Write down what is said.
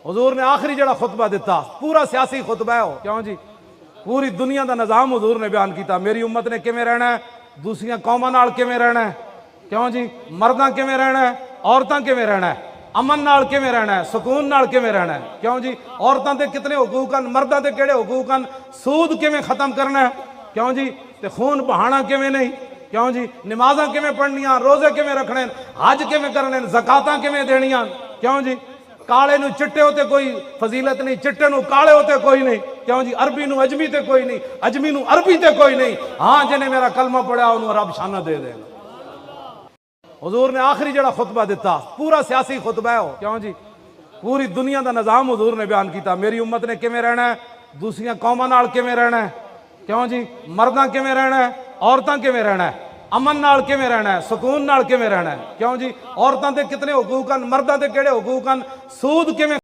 हुजूर ने आखिरी जड़ा खुतबा दिता पूरा सियासी खुतबा है क्यों जी, पूरी दुनिया का निज़ाम हुजूर ने बयान किया। मेरी उम्मत ने किवें रहना है, दूसरिया कौमां नाल किवें रहना है, क्यों जी, मर्दां किवें रहना है, औरतां किवें रहना है, अमन नाल किवें रहना है, सुकून नाल किवें रहना है, क्यों जी, औरतां दे कितने हुकूक हैं, मर्दां दे किहड़े हुकूक हैं, सूद किवें खत्म करना है, क्यों जी, ते खून बहाना किवें नहीं, क्यों जी, नमाज़ां किवें पढ़नियां, रोजे किवें रखने, हज किवें करने, ज़कातां किवें देनियां, क्यों जी, काले नूं चिट्टे होते कोई फजीलत नहीं, चिट्टे नूं काले होते कोई नहीं, क्यों जी, अरबी नूं अजमी ते कोई नहीं, अजमी नूं अरबी ते कोई नहीं। हाँ, जिन्हें मेरा कलमा पढ़िया उन्होंने रब शाना दे देगा। हुजूर ने आखिरी जड़ा खुतबा दिता पूरा सियासी खुतबा है क्यों जी, पूरी दुनिया का निज़ाम हुजूर ने बयान किया। मेरी उम्मत ने किवें रहना है, दूसरिया कौमां नाल किवें रहना है, क्यों जी, मर्दां किवें रहना है, औरतां किवें रहना है, अमन नाल किवें रहना है, सुकून नाल किवें रहना है, क्यों जी, औरतां दे कितने हुकूक हैं, मर्दां दे किहड़े हुकूक हैं, सूद किवें